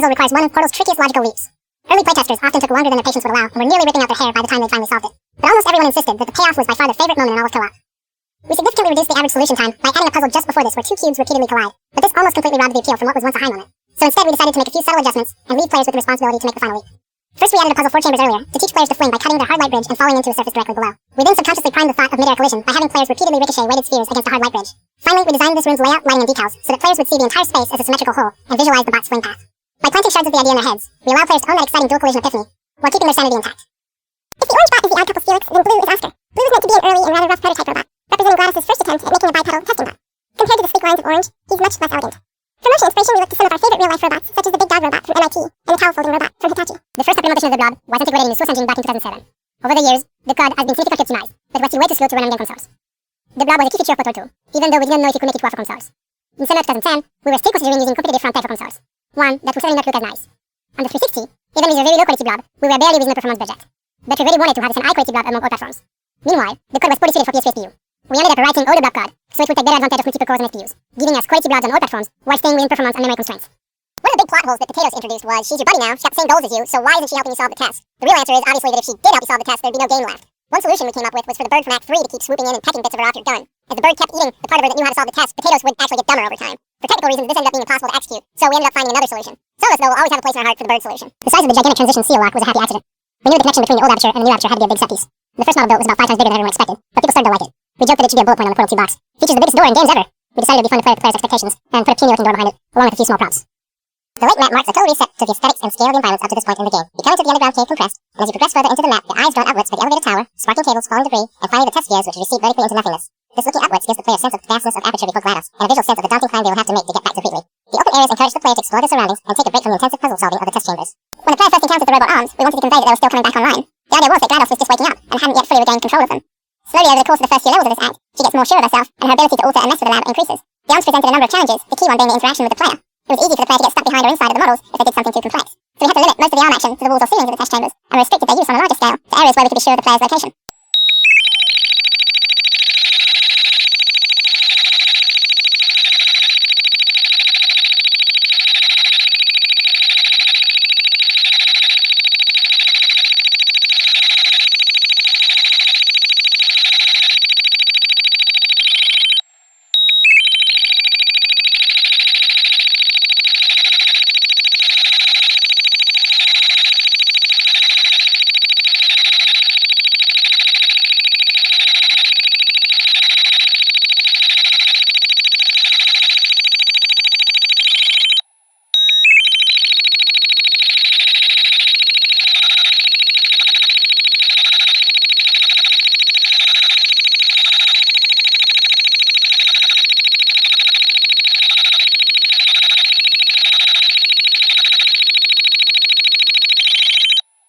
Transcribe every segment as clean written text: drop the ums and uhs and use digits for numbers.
puzzle requires one of Portal's trickiest logical leaps. Early playtesters often took longer than their patience would allow and were nearly ripping out their hair by the time they finally solved it. But almost everyone insisted that the payoff was by far their favorite moment in all of co-op. We significantly reduced the average solution time by adding a puzzle just before this where two cubes repeatedly collide, but this almost completely robbed the appeal from what was once a high moment. So instead we decided to make a few subtle adjustments and leave players with the responsibility to make the final leap. First we added a puzzle 4 chambers earlier to teach players to fling by cutting their hard light bridge and falling into a surface directly below. We then subconsciously primed the thought of mid-air collision by having players repeatedly ricochet weighted spheres against a hard light bridge. Finally, we designed this room's layout, lighting, and decals so that players would see the entire space as a symmetrical whole and visualize the bot's fling path. By planting shards of the idea in their heads, we allow players to own that exciting dual collision epiphany while keeping their sanity intact. If the orange bot is the odd couple's Felix, then blue is Oscar. Blue was meant to be an early and rather rough prototype robot, representing GLaDOS's first attempt at making a bipedal testing bot. Compared to the sleek lines of orange, he's much less elegant. For motion inspiration, we looked to some of our favorite real-life robots, such as the big dog robot from MIT and the towel-folding robot from Hitachi. The first implementation of the blob was integrated into Source Engine back in 2007. Over the years, the code has been significantly optimized, but it was still way too slow to run and game from source. The blob was a key feature of Kotor 2, even though we didn't know if we could make it work from source. In summer 2010, we were still considering using a completely different type from source, one that would certainly not look as nice. On the 360, even with a very low-quality blob, we were barely within the performance budget. But we really wanted to have this an high-quality blob among all platforms. Meanwhile, the code was poorly suited for PS3 SPU. We ended up writing all the blob code, so it would take better advantage of multiple cores and SPUs, giving us quality blobs on all platforms while staying within performance and memory constraints. One of the big plot holes that Potatoes introduced was, she's your buddy now, she's got the same goals as you, so why isn't she helping you solve the test? The real answer is obviously that if she did help you solve the test, there'd be no game left. One solution we came up with was for the bird from Act 3 to keep swooping in and pecking bits of her off your gun. As the bird kept eating the part of her that knew how to solve the test, Potatoes would actually get dumber over time. For technical reasons, this ended up being impossible to execute, so we ended up finding another solution. Some of us, though, will always have a place in our heart for the bird solution. The size of the gigantic transition seal lock was a happy accident. We knew the connection between the old aperture and the new aperture had to be a big set piece. The first model built was about 5 times bigger than everyone expected, but people started to like it. We joked that it should be a bullet point on the Portal 2 box. Features the biggest door in games ever. We decided it would be fun to play with the players' expectations, and put a puny looking door behind it, along with a few small props. The late map marks a total reset to the aesthetics and scale of the environments up to this point in the game. You come into the underground cave compressed, and as you progress further into the map, the eyes drawn outwards for the elevator tower, sparking cables, falling debris, and finally the test spheres which recede vertically into nothingness. This looking upwards gives the player a sense of the vastness of aperture before GLaDOS, and a visual sense of the daunting climb they will have to make to get back completely. The open areas encourage the player to explore their surroundings and take a break from the intensive puzzle solving of the test chambers. When the player first encountered the robot arms, we wanted to convey that they were still coming back online. The idea was that GLaDOS was just waking up, and hadn't yet fully regained control of them. Slowly over the course of the first few levels of this act, she gets more sure of herself, and her ability to alter and mess with the lab increases. The arms presented a number of challenges, the key one being the interaction with the player. It was easy for the player to get stuck behind or inside of the models if they did something too complex. So we had to limit most of the arm action to the walls or ceilings of the test chambers, and restricted their use on a larger scale to areas where we could be sure of the player's location.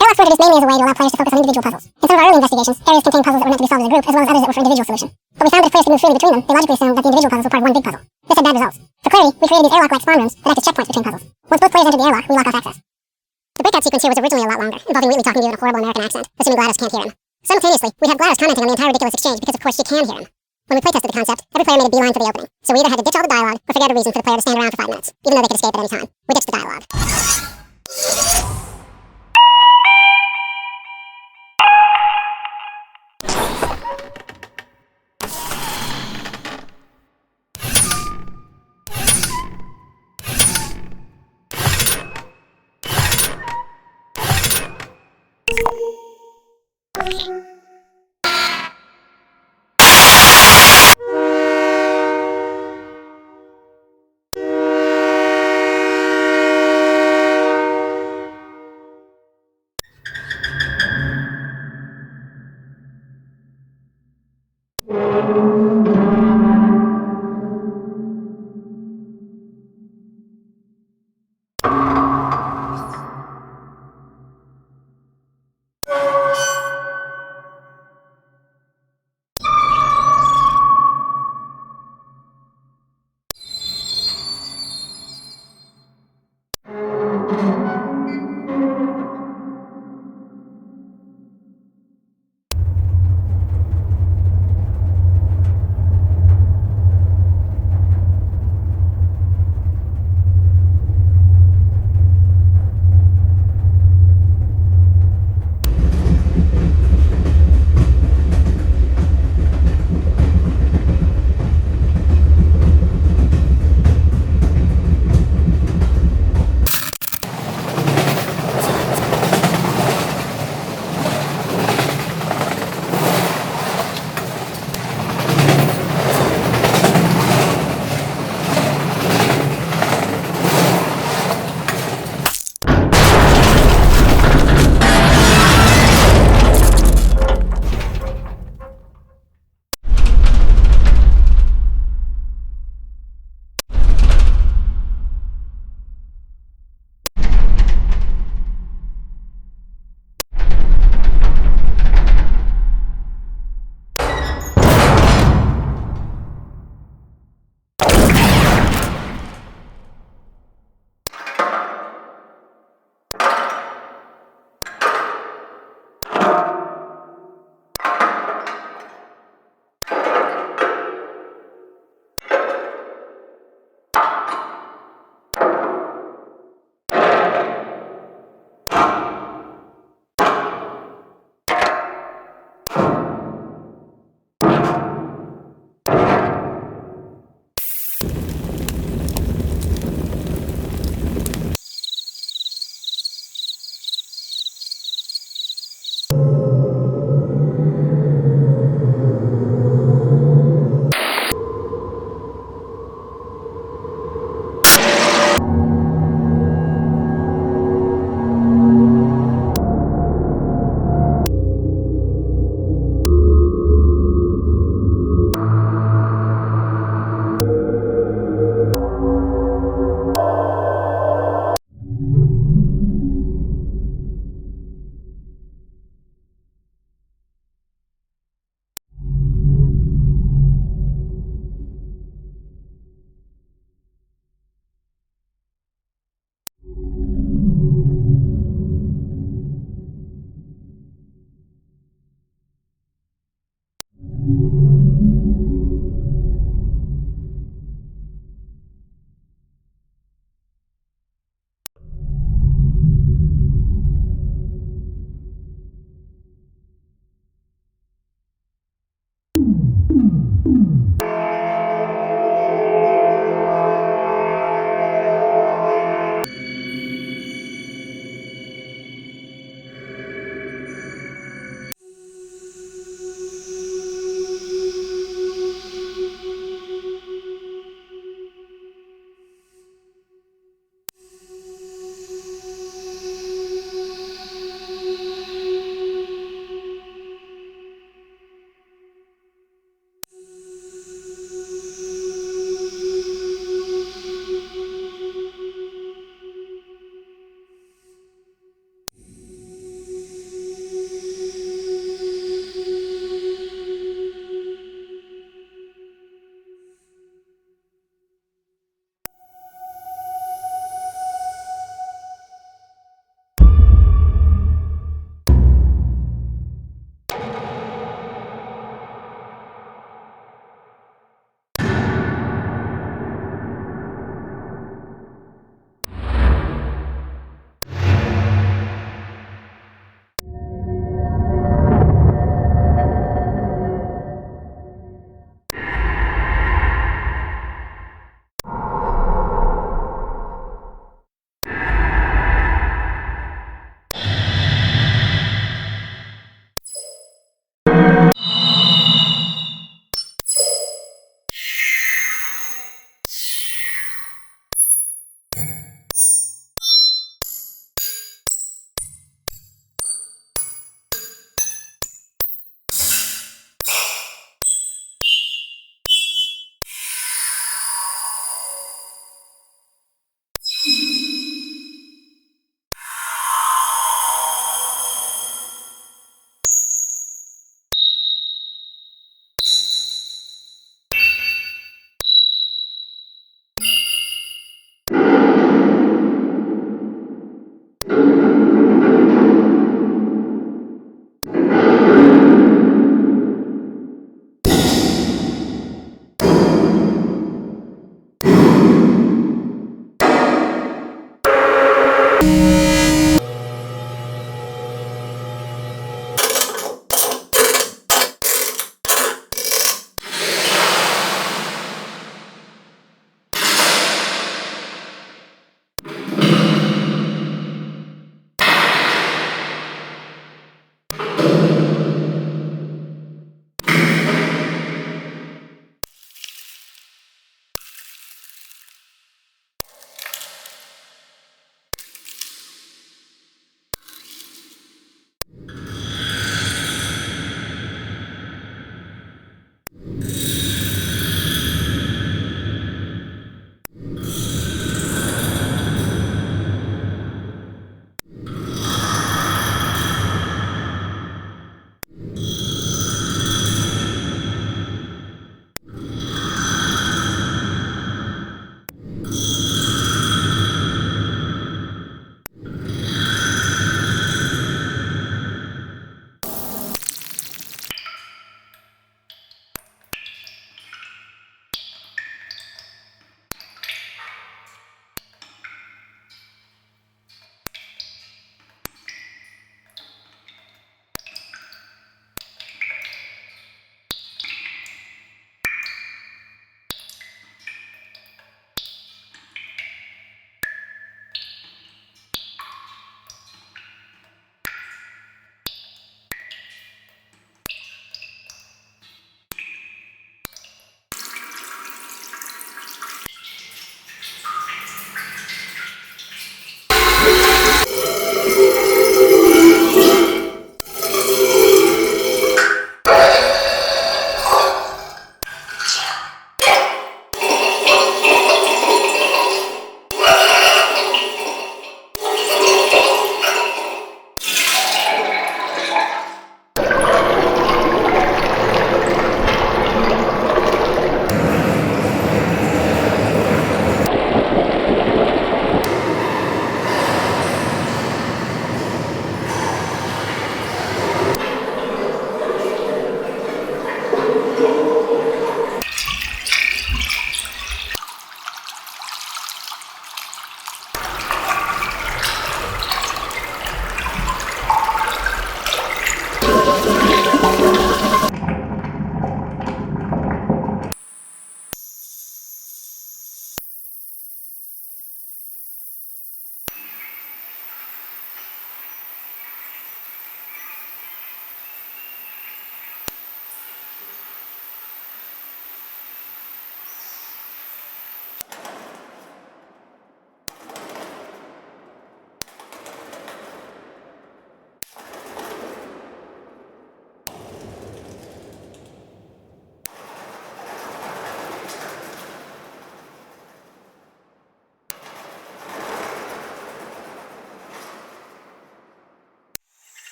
Airlocks were introduced mainly as a way to allow players to focus on individual puzzles. In some of our early investigations, areas contained puzzles that were meant to be solved as a group, as well as others that were for individual solution. But we found that if players could move freely between them, they logically assumed that the individual puzzles were part of one big puzzle. This had bad results. For clarity, we created these airlock-like spawn rooms that act as checkpoints between puzzles. Once both players entered the airlock, we lock off access. The breakout sequence here was originally a lot longer, involving Wheatley talking to you in a horrible American accent, assuming GLaDOS can't hear him. Simultaneously, we had GLaDOS commenting on the entire ridiculous exchange because of course she can hear him. When we playtested the concept, every player made a beeline for the opening, so we either had to ditch all the dialogue or figure out a reason for the player to stand around for 5 minutes, even though they could escape at any time. We ditched the dialogue.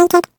naked.